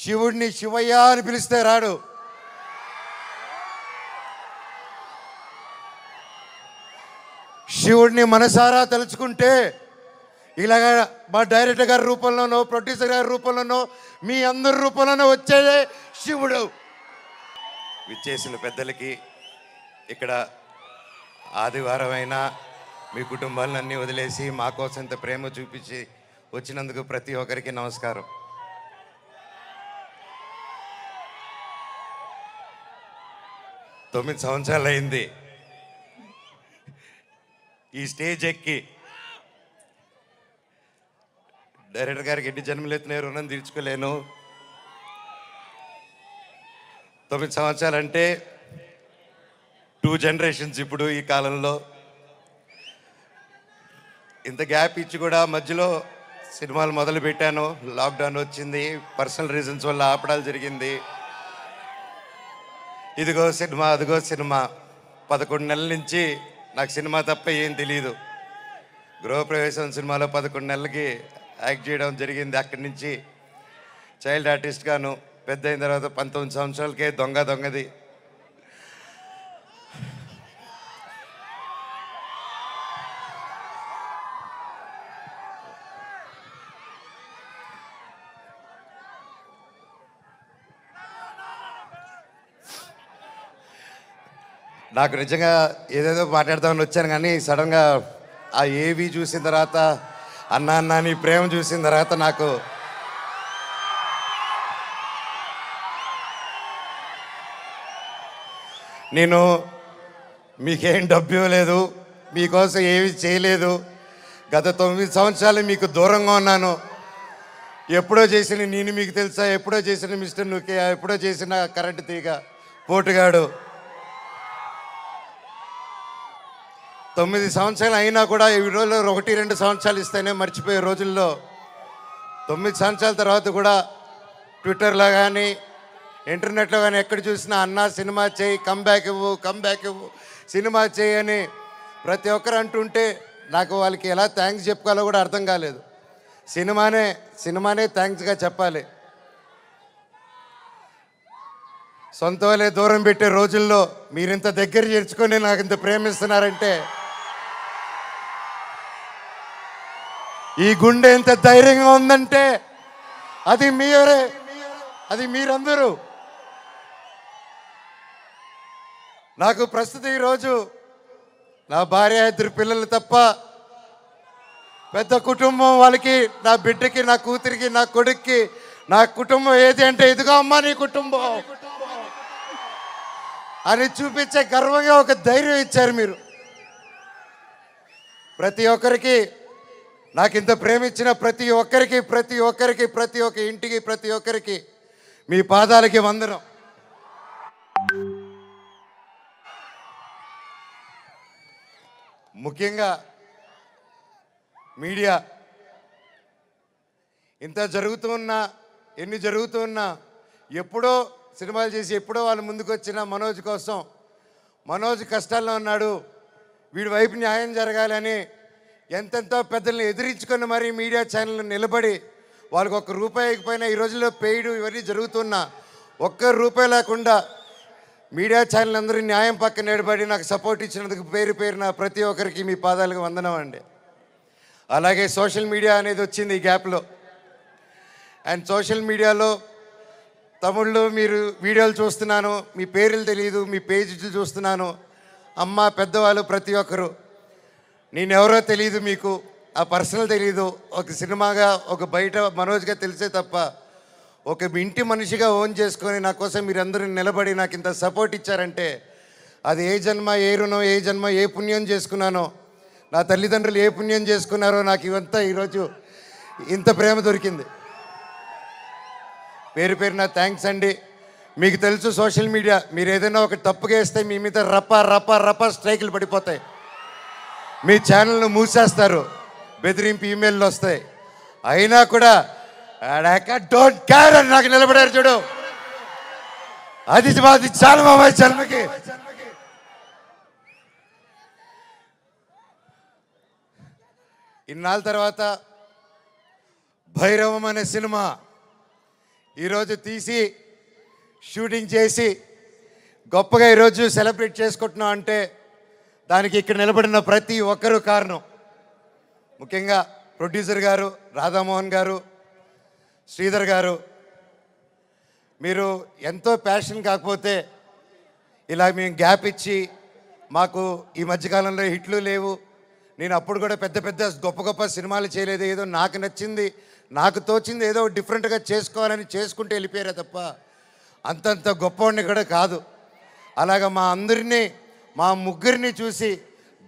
శివుడిని శివయ్య అని పిలిస్తే రాడు. శివుడిని మనసారా తలుచుకుంటే ఇలాగ మా డైరెక్టర్ గారి రూపంలోనో, ప్రొడ్యూసర్ గారి రూపంలోనో, మీ అందరి రూపంలోనో వచ్చేదే శివుడు. విచ్చేసిన పెద్దలకి, ఇక్కడ ఆదివారం అయినా మీ కుటుంబాలన్నీ వదిలేసి మా కోసం ఇంత ప్రేమ చూపించి వచ్చినందుకు ప్రతి ఒక్కరికి నమస్కారం. తొమ్మిది సంవత్సరాలు అయింది ఈ స్టేజ్ ఎక్కి. డైరెక్టర్ గారికి ఎన్ని జన్మలు ఎత్తిన రుణం తీర్చుకోలేను. 9 సంవత్సరాలు అంటే 2 జనరేషన్స్. ఇప్పుడు ఈ కాలంలో ఇంత గ్యాప్ ఇచ్చి కూడా మధ్యలో సినిమాలు మొదలు పెట్టాను. లాక్డౌన్ వచ్చింది, పర్సనల్ రీజన్స్ వల్ల ఆపడాలు జరిగింది. ఇదిగో సినిమా, అదిగో సినిమా. 11 నెలల నుంచి నాకు సినిమా తప్ప ఏం తెలియదు. గృహప్రవేశం సినిమాలో 11 నెలలకి యాక్ట్ చేయడం జరిగింది. అక్కడి నుంచి చైల్డ్ ఆర్టిస్ట్గాను, పెద్ద అయిన తర్వాత 19 సంవత్సరాలకే దొంగది. నాకు నిజంగా ఏదేదో మాట్లాడదామని వచ్చాను, కానీ సడన్గా ఆ ఏవి చూసిన తర్వాత, అన్నా నీ ప్రేమ చూసిన తర్వాత నాకు నేను మీకేం డబ్బు ఇవ్వలేదు, మీకోసం ఏమీ చేయలేదు. గత 9 సంవత్సరాలు మీకు దూరంగా ఉన్నాను. ఎప్పుడో చేసిన నేను మీకు తెలుసా, ఎప్పుడో చేసిన మిస్టర్ నుకే, ఎప్పుడో చేసిన కరెంటు తీగ పోటుగాడు. 9 సంవత్సరాలు అయినా కూడా ఈ రోజుల్లో 1-2 సంవత్సరాలు ఇస్తేనే మర్చిపోయే రోజుల్లో 9 సంవత్సరాల తర్వాత కూడా ట్విట్టర్లో కానీ ఇంటర్నెట్లో కానీ ఎక్కడ చూసినా అన్నా సినిమా చేయి, కమ్బ్యాక్ ఇవ్వు, సినిమా చేయి అని ప్రతి ఒక్కరు అంటుంటే నాకు వాళ్ళకి ఎలా థ్యాంక్స్ చెప్పుకోవాలో కూడా అర్థం కాలేదు. సినిమానే థ్యాంక్స్గా చెప్పాలి. సొంత వాళ్ళే దూరం పెట్టే రోజుల్లో మీరింత దగ్గర చేర్చుకొని నాకు ఇంత ప్రేమిస్తున్నారంటే, ఈ గుండె ఎంత ధైర్యంగా ఉందంటే అది మీరే, అది మీరందరూ. నాకు ప్రస్తుతం ఈరోజు నా భార్య, 2 పిల్లలు తప్ప పెద్ద కుటుంబం. వాళ్ళకి, నా బిడ్డకి, నా కూతురికి, నా కొడుక్కి నా కుటుంబం ఏది అంటే ఇదిగో అమ్మా నీ కుటుంబం అని చూపించే గర్వంగా ఒక ధైర్యం ఇచ్చారు మీరు. ప్రతి ఒక్కరికి, నాకు ఇంత ప్రేమించిన ప్రతి ఒక్క ఇంటికి, ప్రతి ఒక్కరికి మీ పాదాలకి వందనం. ముఖ్యంగా మీడియా, ఇంత జరుగుతున్నా, ఎన్ని జరుగుతున్నా, ఎప్పుడో సినిమాలు చేసి ఎప్పుడో వాళ్ళు ముందుకు వచ్చిన మనోజ్ కోసం, మనోజ్ కష్టాల్లో ఉన్నాడు, వీడి వైపు న్యాయం జరగాలని ఎంతెంతో పెద్దల్ని ఎదిరించుకొని మరీ మీడియా ఛానల్ నిలబడి వాళ్ళకి ₹1 ఇకపోయినా ఈ రోజుల్లో పెయిడ్ ఇవన్నీ జరుగుతున్నా ₹1 లేకుండా మీడియా ఛానల్ అందరూ న్యాయం పక్కన నిలబడి నాకు సపోర్ట్ ఇచ్చినందుకు పేరున ప్రతి ఒక్కరికి మీ పాదాలకు వందనం అండి. అలాగే సోషల్ మీడియా అనేది వచ్చింది ఈ గ్యాప్లో. అండ్ సోషల్ మీడియాలో తమిళ్లో మీరు వీడియోలు చూస్తున్నాను, మీ పేర్లు తెలియదు, మీ పేజీలు చూస్తున్నాను. అమ్మ, పెద్దవాళ్ళు ప్రతి ఒక్కరు, నేనెవరో తెలియదు, మీకు ఆ పర్సనల్ తెలియదు. ఒక సినిమాగా, ఒక బయట మనోజ్గా తెలిసే తప్ప ఒక ఇంటి మనిషిగా ఓన్ చేసుకొని నా కోసం మీరందరూ నిలబడి నాకు ఇంత సపోర్ట్ ఇచ్చారంటే అది ఏ జన్మ, ఏ రుణం, ఏ జన్మ, ఏ పుణ్యం చేసుకున్నానో, నా తల్లిదండ్రులు ఏ పుణ్యం చేసుకున్నారో నాకు ఇవంతా ఈరోజు ఇంత ప్రేమ దొరికింది. పేరున థ్యాంక్స్ అండి. మీకు తెలుసు సోషల్ మీడియా, మీరు ఏదైనా ఒక తప్పుగా వేస్తే మీ మీద రప్ప స్ట్రైకులు పడిపోతాయి, మీ ఛానల్ను మూసేస్తారు, బెదిరింపు ఈమెయిల్లు వస్తాయి. అయినా కూడా డోంట్ కేర్ అని నాకు నిలబడారు చూడు, అది చాలా మా జన్మకి. ఇన్నాళ్ళ తర్వాత భైరవం అనే సినిమా ఈరోజు తీసి షూటింగ్ చేసి గొప్పగా ఈరోజు సెలబ్రేట్ చేసుకుంటున్నాం అంటే దానికి ఇక్కడ నిలబడిన ప్రతి ఒక్కరూ కారణం. ముఖ్యంగా ప్రొడ్యూసర్ గారు, రాధామోహన్ గారు, శ్రీధర్ గారు, మీరు ఎంతో ప్యాషన్ కాకపోతే ఇలా మేము గ్యాప్ ఇచ్చి మాకు ఈ మధ్యకాలంలో హిట్లు లేవు, నేను అప్పుడు కూడా పెద్ద పెద్ద గొప్ప గొప్ప సినిమాలు చేయలేదు, ఏదో నాకు నచ్చింది నాకు తోచింది ఏదో డిఫరెంట్గా చేసుకోవాలని చేసుకుంటూ వెళ్ళిపోయారే తప్ప అంతంత గొప్పవాడిని కూడా కాదు. అలాగా మా అందరినీ మా ముగ్గురిని చూసి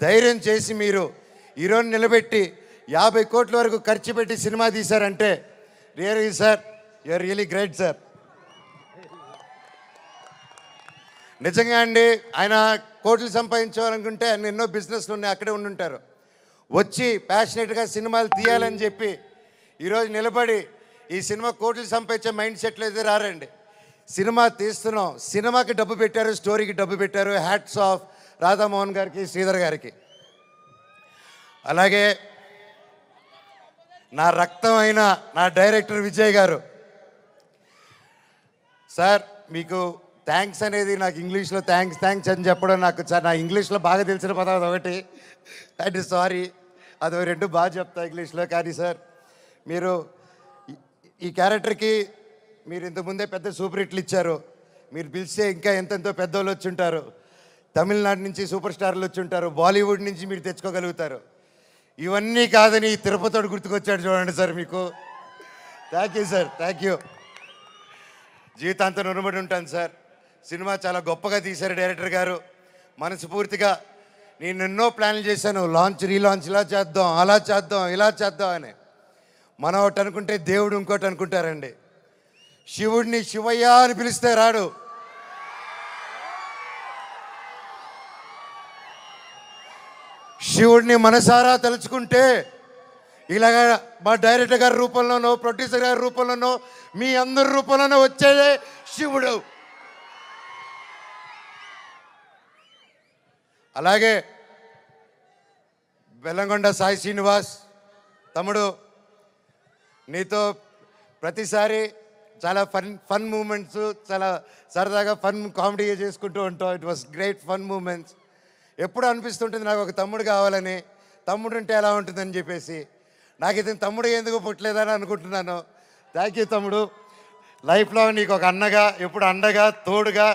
ధైర్యం చేసి మీరు ఈరోజు నిలబెట్టి 50 కోట్ల వరకు ఖర్చు పెట్టి సినిమా తీశారంటే really sir you are really great sir. నిజంగా అండి, ఆయన కోట్లు సంపాదించాలనుకుంటే ఆయన ఎన్నో బిజినెస్లు ఉన్నాయి, అక్కడే ఉండుంటారు. వచ్చి ప్యాషనెట్గా సినిమాలు తీయాలని చెప్పి ఈరోజు నిలబడి ఈ సినిమా కోట్లు సంపాదించే మైండ్ సెట్లు అయితే రారండి. సినిమా తీస్తున్నాం, సినిమాకి డబ్బు పెట్టారు, స్టోరీకి డబ్బు పెట్టారు. హ్యాట్స్ ఆఫ్ రాధామోహన్ గారికి, శ్రీధర్ గారికి. అలాగే నా రక్తం అయిన నా డైరెక్టర్ విజయ్ గారు. సార్ మీకు థ్యాంక్స్ అనేది నాకు ఇంగ్లీష్లో థ్యాంక్స్ అని చెప్పడం నాకు నా ఇంగ్లీష్లో బాగా తెలిసిన పదం అదొకటి. అంటే సారీ, అదో 2 బాగా చెప్తా ఇంగ్లీష్లో. కానీ సార్ మీరు ఈ క్యారెక్టర్కి మీరు ఇంతకుముందే పెద్ద సూపర్ హిట్లు ఇచ్చారు. మీరు పిలిస్తే ఇంకా ఎంతెంతో పెద్దోళ్ళు వచ్చి ఉంటారు. తమిళనాడు నుంచి సూపర్ స్టార్లు వచ్చి ఉంటారు, బాలీవుడ్ నుంచి మీరు తెచ్చుకోగలుగుతారు. ఇవన్నీ కాదని తిరుపతివాడు గుర్తుకొచ్చాడు చూడండి సార్ మీకు. Thank you sir, thank you. జీవితాంతం రుణపడి ఉంటాను సార్. సినిమా చాలా గొప్పగా తీశారు డైరెక్టర్ గారు. మనస్ఫూర్తిగా నేను ఎన్నో ప్లాన్లు చేశాను, లాంచ్ రీలాంచ్ ఇలా చేద్దాం, అలా చేద్దాం, ఇలా చేద్దాం అని. మనం ఒకటి అనుకుంటే దేవుడు ఇంకోటి అనుకుంటారండి. శివుడిని శివయ్య అని పిలిస్తే రాడు. శివుడిని మనసారా తలుచుకుంటే ఇలాగ మా డైరెక్టర్ గారి రూపంలోనో, ప్రొడ్యూసర్ గారి రూపంలోనో, మీ అందరి రూపంలోనో వచ్చేదే శివుడు. అలాగే బెల్లంకొండ సాయి శ్రీనివాస్ తమ్ముడు, నీతో ప్రతిసారి చాలా ఫన్ మూమెంట్స్, చాలా సరదాగా ఫన్ కామెడీ చేసుకుంటూ ఉంటాం. It was great fun moments. ఎప్పుడు అనిపిస్తుంటుంది నాకు ఒక తమ్ముడు కావాలని, తమ్ముడు ఉంటే ఎలా ఉంటుందని చెప్పేసి. నాకు ఇతను తమ్ముడు ఎందుకు పుట్టలేదని అనుకుంటున్నాను. థ్యాంక్ యూ తమ్ముడు. లైఫ్లో నీకు ఒక అన్నగా, ఎప్పుడు అండగా, తోడుగా,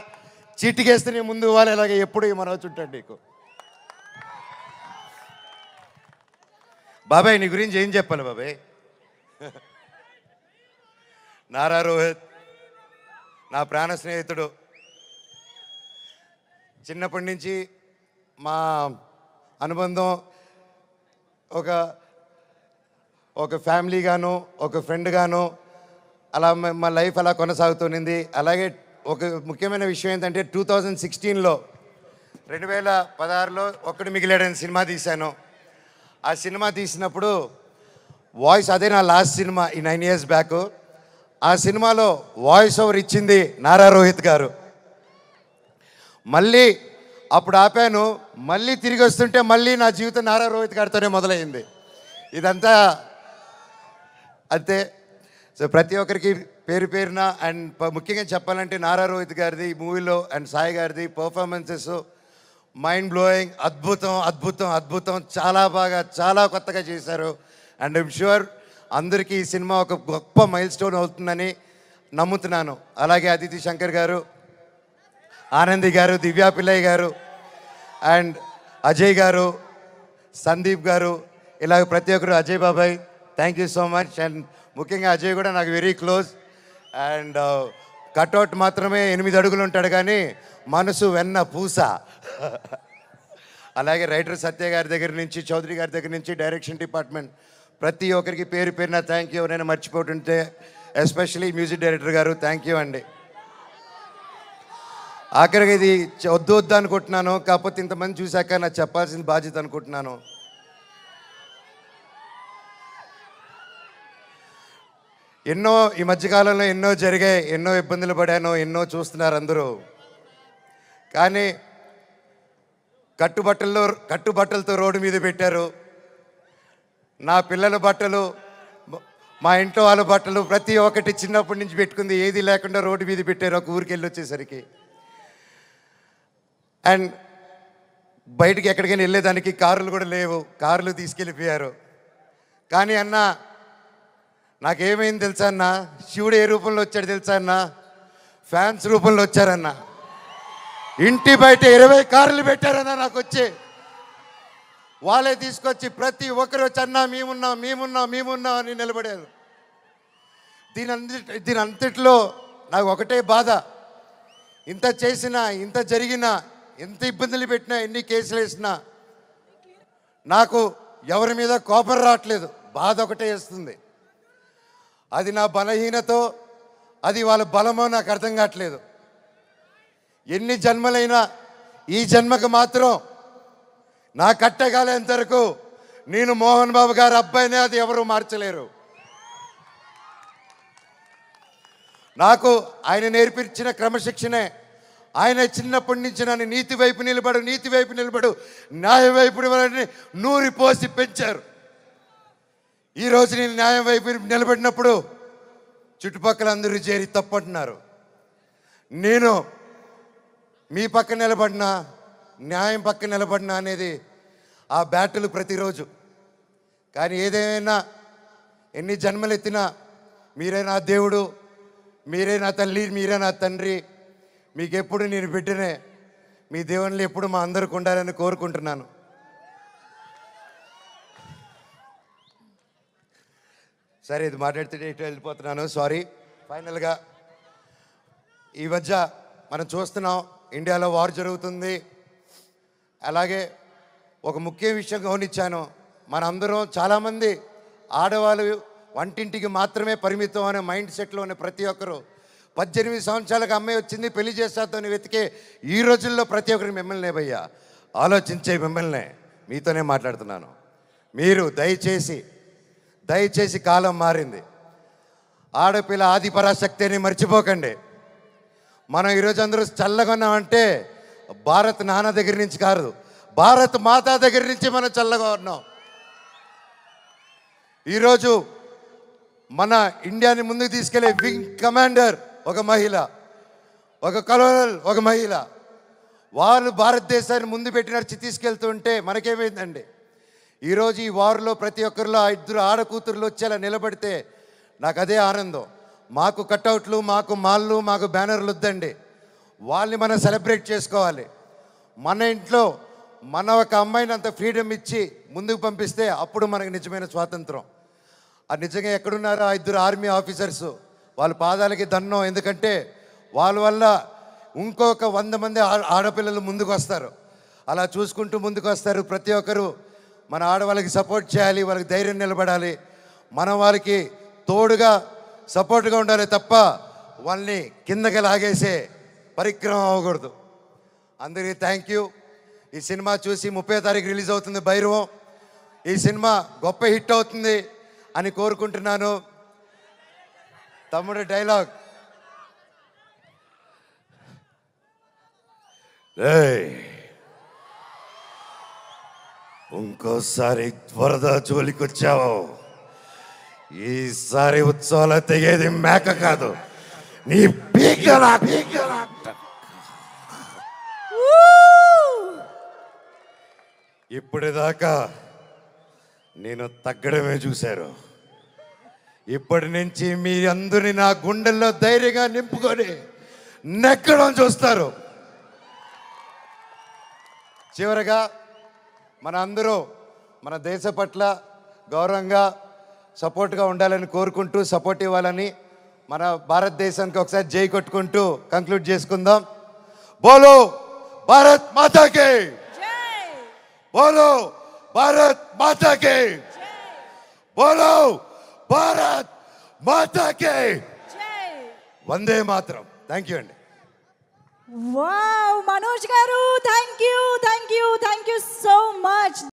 చీటికేస్తే నీ ముందు ఇవ్వాలి, ఇలాగే ఎప్పుడు ఈ మనవచ్చు ఉంటాడు నీకు. బాబాయ్ నీ గురించి ఏం చెప్పాలి బాబాయ్? నారా రోహిత్ నా ప్రాణ స్నేహితుడు. చిన్నప్పటి నుంచి మా అనుబంధం ఒక ఫ్యామిలీగాను, ఒక ఫ్రెండ్గాను అలా మా లైఫ్ అలా కొనసాగుతుంది. అలాగే ఒక ముఖ్యమైన విషయం ఏంటంటే 2016లో 2016లో ఒక్కడు మిగిలాడని సినిమా తీశాను. ఆ సినిమా తీసినప్పుడు వాయిస్, అదే నా లాస్ట్ సినిమా ఈ 9 years బ్యాక్. ఆ సినిమాలో వాయిస్ ఓవర్ ఇచ్చింది నారా రోహిత్ గారు. మళ్ళీ అప్పుడు ఆపాను, మళ్ళీ తిరిగి వస్తుంటే మళ్ళీ నా జీవితం నారా రోహిత్ గారితోనే మొదలైంది. ఇదంతా అంతే. సో ప్రతి ఒక్కరికి పేరు పేరున అండ్ ముఖ్యంగా చెప్పాలంటే నారా రోహిత్ గారిది ఈ మూవీలో అండ్ సాయి గారిది పర్ఫార్మెన్సెస్ మైండ్ బ్లోయింగ్, అద్భుతం అద్భుతం అద్భుతం. చాలా బాగా, చాలా కొత్తగా చేశారు. అండ్ ఐమ్ ష్యూర్ అందరికీ ఈ సినిమా ఒక గొప్ప మైల్ స్టోన్ అవుతుందని నమ్ముతున్నాను. అలాగే అదితి శంకర్ గారు, ఆనంది గారు, దివ్యా పిల్లయ్య గారు అండ్ అజయ్ గారు, సందీప్ గారు, ఇలాగ ప్రతి ఒక్కరు, అజయ్ బాబాయ్ thank you so much. And ముఖ్యంగా అజయ్ కూడా నాకు వెరీ క్లోజ్. అండ్ కట్అవుట్ మాత్రమే 8 అడుగులు ఉంటాడు కానీ మనసు వెన్న పూస. అలాగే రైటర్ సత్య గారి దగ్గర నుంచి, చౌదరి గారి దగ్గర నుంచి, డైరెక్షన్ డిపార్ట్మెంట్ ప్రతి ఒక్కరికి పేరు పేరున థ్యాంక్ యూ. నేను మర్చిపోతుంటే ఎస్పెషలీ మ్యూజిక్ డైరెక్టర్ గారు థ్యాంక్ యూ అండి. ఆఖరికి ఇది వద్దు అనుకుంటున్నాను, కాకపోతే ఇంతమంది చూశాక నాకు చెప్పాల్సిన బాధ్యత అనుకుంటున్నాను. ఎన్నో ఈ మధ్యకాలంలో ఎన్నో జరిగాయి, ఎన్నో ఇబ్బందులు పడాను, ఎన్నో చూస్తున్నారు అందరూ. కానీ కట్టుబట్టలతో రోడ్డు మీద పెట్టారు. నా పిల్లల బట్టలు మా ఇంట్లో వాళ్ళ బట్టలు ప్రతి ఒక్కటి చిన్నప్పటి నుంచి పెట్టుకుంది, ఏది లేకుండా రోడ్డు మీద పెట్టారు ఒక ఊరికి వెళ్ళి వచ్చేసరికి. అండ్ బయటికి ఎక్కడికైనా వెళ్ళేదానికి కార్లు కూడా లేవు, కార్లు తీసుకెళ్ళిపోయారు. కానీ అన్న నాకేమైంది తెలుసా అన్న, శివుడు ఏ రూపంలో వచ్చాడు తెలుసా అన్న, ఫ్యాన్స్ రూపంలో వచ్చారన్న. ఇంటి బయట 20 కార్లు పెట్టారన్న నాకు వచ్చి. వాళ్ళే తీసుకొచ్చి ఒక్కరు వచ్చి అన్న మేమున్నాం అని నిలబడారు. దీని అంతట్లో నాకు ఒకటే బాధ, ఇంత చేసినా, ఇంత జరిగినా, ఎంత ఇబ్బందులు పెట్టినా, ఎన్ని కేసులు వేసినా నాకు ఎవరి మీద కోపం రావట్లేదు, బాధ ఒకటే వేస్తుంది. అది నా బలహీనతో, అది వాళ్ళ బలమో నాకు అర్థం కావట్లేదు. ఎన్ని జన్మలైనా ఈ జన్మకు మాత్రం నా కట్టగాలేంత వరకు నేను మోహన్ బాబు గారి అబ్బాయినే, అది ఎవరు మార్చలేరు. నాకు ఆయన నేర్పించిన క్రమశిక్షణే, ఆయన చిన్నప్పటి నుంచి నన్ను నీతి వైపు నిలబడు, న్యాయం వైపు నూరి పోసి పెంచారు. ఈరోజు నేను న్యాయం వైపు నిలబడినప్పుడు చుట్టుపక్కల అందరూ చేరి తప్పంటున్నారు. నేను మీ పక్క నిలబడినా, న్యాయం పక్క నిలబడినా అనేది ఆ బ్యాటిల్ ప్రతిరోజు. కానీ ఏదేమైనా, ఎన్ని జన్మలెత్తినా మీరే నా దేవుడు, మీరే నా తల్లి, మీరే నా తండ్రి. మీకు ఎప్పుడు నేను బిడ్డనే. మీ దేవుళ్ళు ఎప్పుడు మా అందరికి ఉండాలని కోరుకుంటున్నాను. సరే, ఇది మాట్లాడితే ఇటు వెళ్ళిపోతున్నాను, సారీ. ఫైనల్గా ఈ మధ్య మనం చూస్తున్నాం, ఇండియాలో వార్ జరుగుతుంది. అలాగే ఒక ముఖ్య విషయం గమనించాను, మనందరం చాలామంది ఆడవాళ్ళు వంటింటికి మాత్రమే పరిమితం అనే మైండ్ సెట్లో ఉన్న ప్రతి ఒక్కరు 18 సంవత్సరాలకు అమ్మాయి వచ్చింది పెళ్లి చేస్తాతోని వెతికే ఈ రోజుల్లో ప్రతి ఒక్కరికి మిమ్మల్ని భయ్యా ఆలోచించే మిమ్మల్ని మీతోనే మాట్లాడుతున్నాను. మీరు దయచేసి కాలం మారింది. ఆడపిల్ల ఆది పరాశక్తి అని మర్చిపోకండి. మనం ఈరోజు అందరూ చల్లగా ఉన్నామంటే భారత్ నాన్న దగ్గర నుంచి కాదు, భారత్ మాతా దగ్గర నుంచి మనం చల్లగా ఉన్నాం. ఈరోజు మన ఇండియాని ముందుకు తీసుకెళ్లే వింగ్ కమాండర్ ఒక మహిళ, ఒక కలోనల్ ఒక మహిళ. వాళ్ళు భారతదేశాన్ని ముందు పెట్టి నడిచి తీసుకెళ్తుంటే మనకేమైందండి? ఈరోజు ఈ వార్లో ప్రతి ఒక్కరిలో 2 ఆడకూతుర్లు వచ్చేలా నిలబడితే నాకు అదే ఆనందం. మాకు కట్అవుట్లు, మాకు మాళ్ళు, మాకు బ్యానర్లు వద్దండి. వాళ్ళని మనం సెలబ్రేట్ చేసుకోవాలి. మన ఇంట్లో మన ఒక అమ్మాయిని అంత ఫ్రీడమ్ ఇచ్చి ముందుకు పంపిస్తే అప్పుడు మనకు నిజమైన స్వాతంత్రం. అది నిజంగా ఎక్కడున్నారో 2 ఆర్మీ ఆఫీసర్స్, వాళ్ళ పాదాలకి దండం. ఎందుకంటే వాళ్ళ వల్ల ఇంకొక 100 మంది ఆడపిల్లలు ముందుకు వస్తారు. అలా చూసుకుంటూ ముందుకు వస్తారు. ప్రతి ఒక్కరు మన ఆడవాళ్ళకి సపోర్ట్ చేయాలి, వాళ్ళకి ధైర్యం నిలబడాలి, మనం వాళ్ళకి తోడుగా సపోర్ట్గా ఉండాలి తప్ప వాళ్ళని కిందకి లాగేసే పరిక్రమం అవ్వకూడదు. అందరికీ థ్యాంక్ యూ. ఈ సినిమా చూసి 30వ తారీఖు రిలీజ్ అవుతుంది భైరవం. ఈ సినిమా గొప్ప హిట్ అవుతుంది అని కోరుకుంటున్నాను. తమ్ముడు డైలాగ్, ఇంకోసారి వరద జోలికొచ్చావు, ఈసారి ఉత్సవాలు తెగేది మేక కాదు, నీ పీకలా. ఇప్పటిదాకా నేను తగ్గడమే చూశారు. ఇప్పటి నుంచి మీ అందరిని నా గుండెల్లో ధైర్యంగా నింపుకొని నెక్కడం చూస్తారు. చివరగా మన అందరూ మన దేశ పట్ల గౌరవంగా సపోర్ట్గా ఉండాలని కోరుకుంటూ, సపోర్ట్ ఇవ్వాలని, మన భారతదేశానికి ఒకసారి జై కొట్టుకుంటూ కంక్లూడ్ చేసుకుందాం. బోలో భారత్ మాతాకి, బోలో భారత్ మాతాకి, బోలో భారత్ మాతాకి, వందే మాతరం. థ్యాంక్ యూ అండి. వావ్, మనోజ్ గారు, థ్యాంక్ యూ సో మచ్.